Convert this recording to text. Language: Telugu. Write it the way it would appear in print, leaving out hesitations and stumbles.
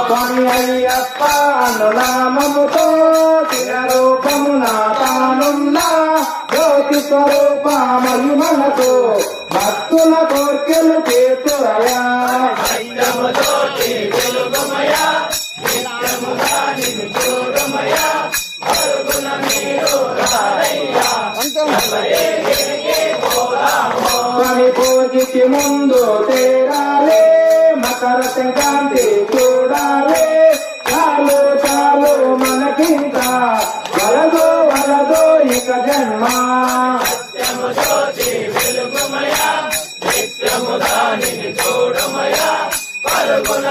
స్వామి అయ్యప్ప అనునామముతో చిరరూపమున తానున్నా జ్యోతి స్వరూప మహిమలతో భక్తుల కోర్కెలు తీర్చురయా. స్వామి పూజకి ముందు తేరాలే మకర సంక్రాంతి చూడాలే. చాలు చాలు మనకింకా వలదో వలదో ఇక జన్మ. నిత్యము దానిని చూడమయ పరుగున